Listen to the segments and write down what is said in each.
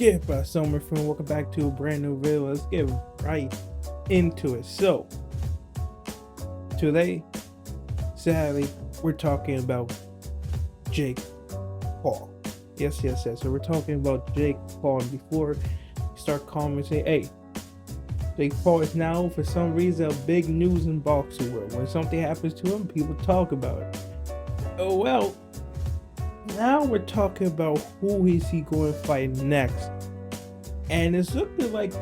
Skip Summer from welcome back to a brand new video. Let's get right into it. So today, sadly, we're talking about Jake Paul. Yes. So we're talking about Jake Paul, and before you start calling and say, hey, Jake Paul is now for some reason a big news in boxing world. When something happens to him, people talk about it. Oh well. Now we're talking about who is he going to fight next, and it's looking like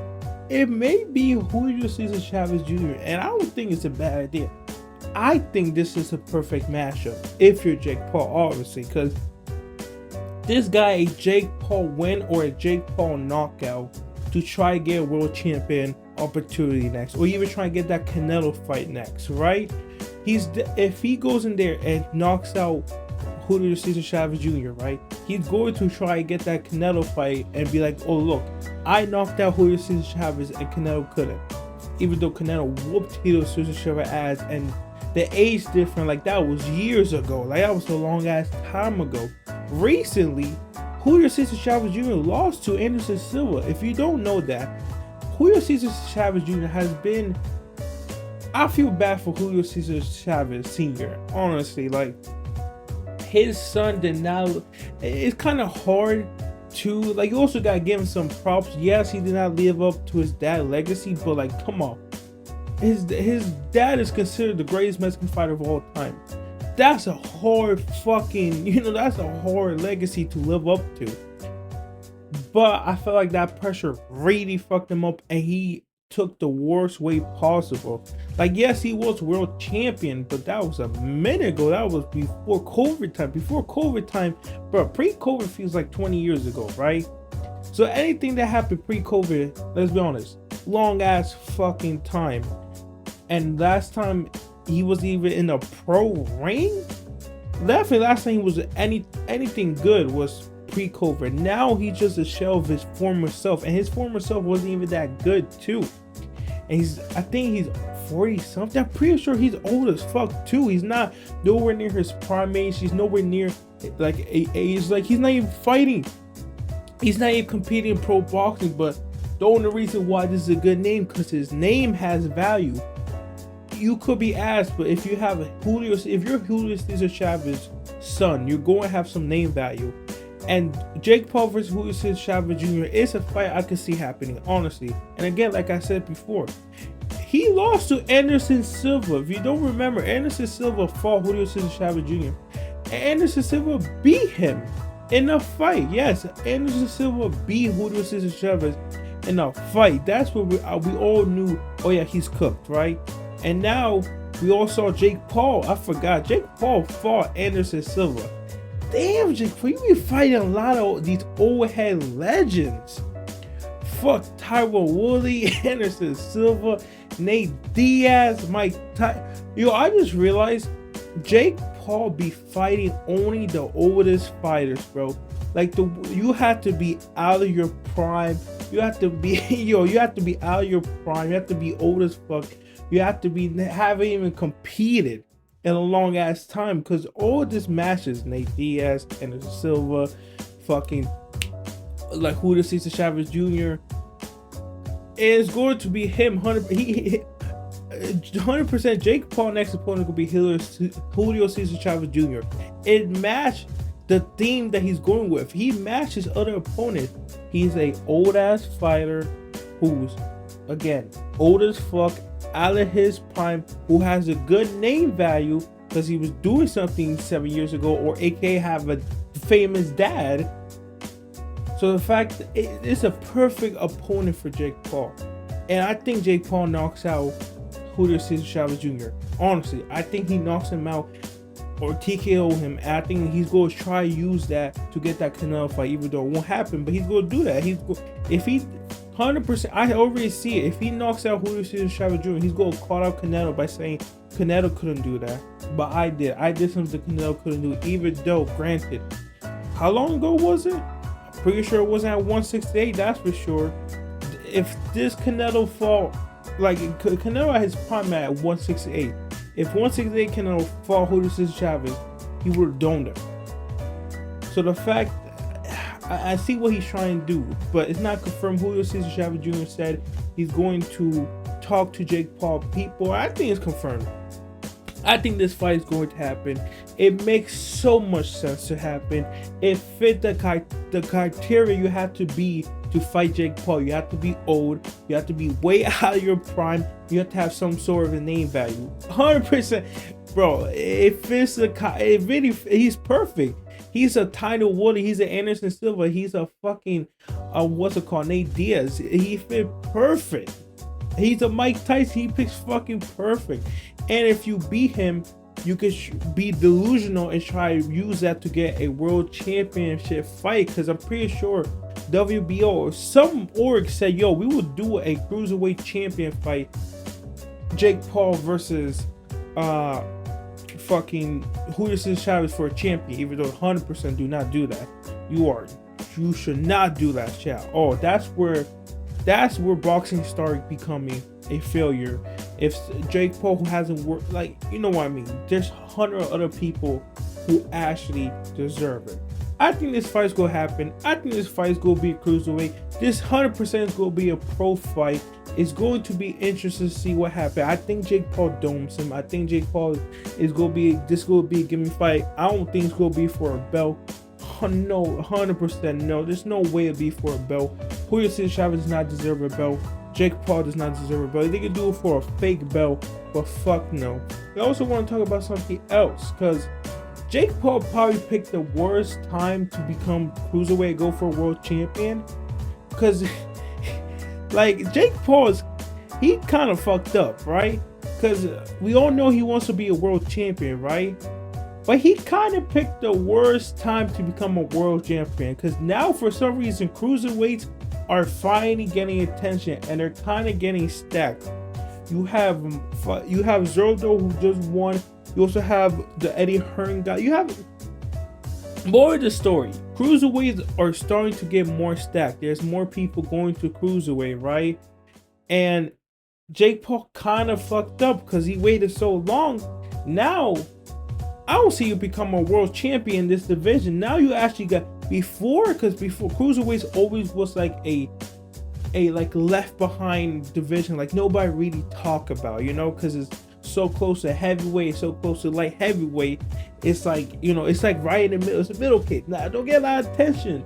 it may be Julio César Chávez Jr. And I don't think it's a bad idea. I think this is a perfect matchup if you're Jake Paul, obviously, because this guy a Jake Paul win or a Jake Paul knockout to try to get a world champion opportunity next, or even try to get that Canelo fight next, right? If he goes in there and knocks out Julio César Chávez Jr., right? He's going to try and get that Canelo fight and be like, oh look, I knocked out Julio César Chávez and Canelo couldn't. Even though Canelo whooped Julio César Chávez ass, and the age difference, like that was years ago. Like that was a long ass time ago. Recently, Julio César Chávez Jr. lost to Anderson Silva. If you don't know that, Julio César Chávez Jr. has been, I feel bad for Julio César Chávez Sr. Honestly, like his son did not. It's kind of hard to, like, you also gotta give him some props. Yes, he did not live up to his dad's legacy, but like, come on, his dad is considered the greatest Mexican fighter of all time. That's a hard fucking, that's a hard legacy to live up to. But I feel like that pressure really fucked him up, and he took the worst way possible. Like, yes, he was world champion, but that was a minute ago. That was before COVID time. But pre-COVID feels like 20 years ago, right? So anything that happened pre-COVID, let's be honest, long ass fucking time. And last time he was even in a pro ring, definitely last time he was anything good was pre-COVID. Now he's just a shell of his former self, and his former self wasn't even that good too. And I think he's 40 something. I'm pretty sure he's old as fuck too. He's not nowhere near his prime age. He's nowhere near like age. Like, he's not even fighting. He's not even competing in pro boxing. But the only reason why this is a good name, because his name has value. You could be asked, but if you're Julio César Chávez's son, you're going to have some name value. And Jake Paul versus Julio César Chávez Jr. is a fight I could see happening, honestly. And again, like I said before, he lost to Anderson Silva. If you don't remember, Anderson Silva fought Julio César Chávez Jr. And Anderson Silva beat him in a fight. Yes, Anderson Silva beat Julio César Chávez in a fight. That's what we all knew. Oh yeah, he's cooked, right? And now we all saw Jake Paul. I forgot. Jake Paul fought Anderson Silva. Damn, Jake Paul, you be fighting a lot of these old head legends. Fuck Tyron Woodley, Anderson Silva, Nate Diaz, Mike Yo, I just realized Jake Paul be fighting only the oldest fighters, bro. Like, you have to be out of your prime. You have to be, you have to be out of your prime. You have to be old as fuck. You have to haven't even competed in a long ass time, because all this matches, Nate Diaz, Anderson Silva, fucking like Julio César Chávez Jr. is going to be him 100%. Jake Paul next opponent will be Julio César Chávez Jr. It matched the theme that he's going with. He matched his other opponent. He's a old ass fighter who's, again, old as fuck, out of his prime, who has a good name value because he was doing something 7 years ago, or aka have a famous dad. So the fact that it's a perfect opponent for Jake Paul, and I think Jake Paul knocks out Julio César Chávez Jr. Honestly, I think he knocks him out or TKO him, and I think he's going to try to use that to get that Canelo fight, even though it won't happen. But he's going to do that. If he 100%, I already see it. If he knocks out Julio César Chávez Jr., he's going to call out Canelo by saying Canelo couldn't do that, but I did something Canelo couldn't do. Even though, granted, how long ago was it? I'm pretty sure it wasn't at 168. That's for sure. If this Canelo fought, like, Canelo at his prime at 168. If 168 Canelo fought Julio César Chávez, he would have domed him. So the fact, I see what he's trying to do, but it's not confirmed. Julio César Chávez Jr. said he's going to talk to Jake Paul people. I think it's confirmed. I think this fight is going to happen. It makes so much sense to happen. It fit the criteria you have to be to fight Jake Paul. You have to be old. You have to be way out of your prime. You have to have some sort of a name value. 100%, bro. It fits the. It really. He's perfect. He's a title winner. He's an Anderson Silva. He's a fucking what's it called? Nate Diaz. He fit perfect. He's a Mike Tyson. He picks fucking perfect. And if you beat him, you could be delusional and try to use that to get a world championship fight. Because I'm pretty sure WBO or some org said, yo, we will do a cruiserweight champion fight. Jake Paul versus fucking Julio César Chávez for a champion. Even though 100% do not do that. You should not do that, chat. Oh, that's where boxing started becoming a failure. If Jake Paul, who hasn't worked, like, you know what I mean, there's 100 other people who actually deserve it. I think this fight's gonna happen. I think this fight's gonna be a cruiserweight. This 100% is gonna be a pro fight. It's going to be interesting to see what happens. I think Jake Paul domes him. I think Jake Paul is gonna be a gimme fight. I don't think it's gonna be for a belt. No, 100% no. There's no way it'd be for a belt. Julio César Chávez does not deserve a belt. Jake Paul does not deserve a belt. They could do it for a fake belt, but fuck no. I also want to talk about something else, because Jake Paul probably picked the worst time to become cruiserweight, go for a world champion. Because, like, Jake Paul he kind of fucked up, right? Because we all know he wants to be a world champion, right? But he kind of picked the worst time to become a world champion, because now for some reason cruiserweights are finally getting attention and they're kind of getting stacked. You have Zerdo, who just won. You also have the Eddie Hearn guy. You have more of the story. Cruiserweights are starting to get more stacked. There's more people going to cruiserweight, right? And Jake Paul kind of fucked up because he waited so long. Now I don't see you become a world champion in this division. Now you actually got before cruiserweights always was like a like left behind division, like nobody really talk about, you know, because it's so close to heavyweight, so close to light heavyweight. It's like, you know, it's like right in the middle. It's a middle kick. Now, don't get a lot of attention,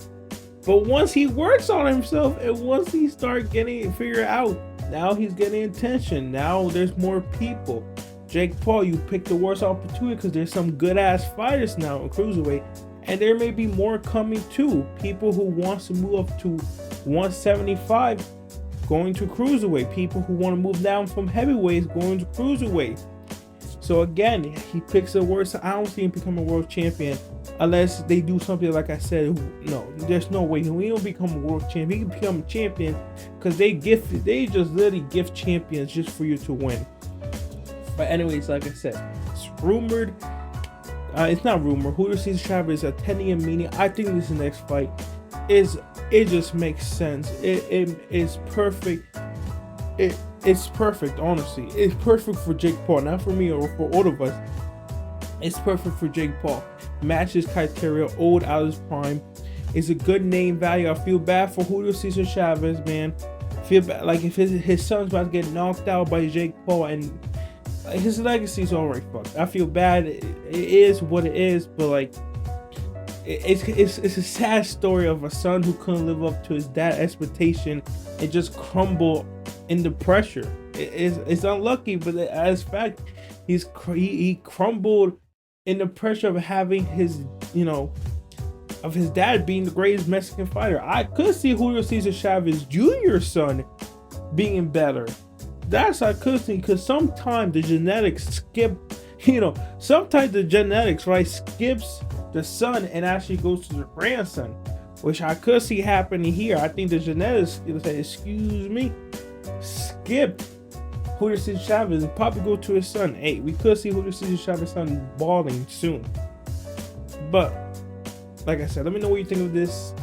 but once he works on himself and once he start getting it figured out, now he's getting attention. Now there's more people. Jake Paul, you picked the worst opportunity because there's some good ass fighters now in cruiserweight, and there may be more coming too. People who wants to move up to 175 going to cruiserweight. People who want to move down from heavyweights going to cruiserweight. So again, he picks the worst. I don't see him become a world champion unless they do something like I said. No, there's no way. He don't become a world champion. He can become a champion because they just literally gift champions just for you to win. But anyways, like I said, it's rumored. It's not rumor. Julio César Chávez is attending a meeting. I think this next fight it just makes sense. It is perfect. It's perfect, honestly. It's perfect for Jake Paul, not for me or for all of us. It's perfect for Jake Paul. Matches criteria, old, out of his prime. It's a good name value. I feel bad for Julio César Chávez, man. I feel bad, like if his son's about to get knocked out by Jake Paul and his legacy's already fucked. I feel bad. It is what it is, but like it's a sad story of a son who couldn't live up to his dad's expectation and just crumble in the pressure. It's unlucky, but as fact, he crumbled in the pressure of having his, you know, of his dad being the greatest Mexican fighter. I could see Julio César Chávez Jr.'s son being better. That's I could see, because sometimes the genetics skip, you know, sometimes the genetics, right, skips the son and actually goes to the grandson, which I could see happening here. I think the genetics, excuse me, skipped Julio César Chávez and probably go to his son. Hey, we could see Julio César Chávez son balling soon. But like I said, let me know what you think of this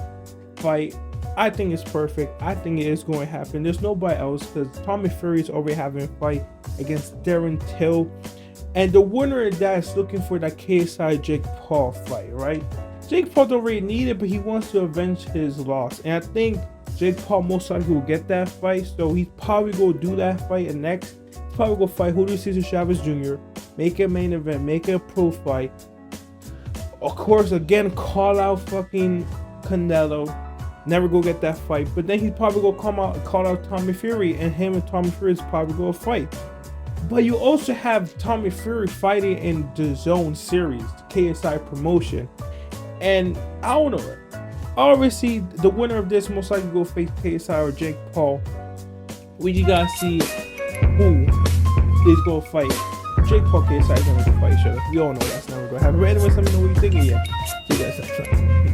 fight. I think it's perfect. I think it is going to happen. There's nobody else because Tommy Fury is already having a fight against Darren Till. And the winner of that is looking for that KSI Jake Paul fight, right? Jake Paul don't really need it, but he wants to avenge his loss. And I think Jake Paul most likely will get that fight. So he's probably going to do that fight. And next, he's probably going to fight Julio César Chávez Jr., make it a main event, make it a pro fight. Of course, again, call out fucking Canelo. Never go get that fight. But then he's probably going to come out and call out Tommy Fury. And him and Tommy Fury is probably going to fight. But you also have Tommy Fury fighting in the Zone series, KSI promotion. And I don't know. Obviously, the winner of this most likely go face KSI or Jake Paul. We just gotta see who is gonna fight. Jake Paul, KSI is gonna go fight each other. We all know that's not gonna happen. But anyway, let me know what you think. Yeah, see you guys next time.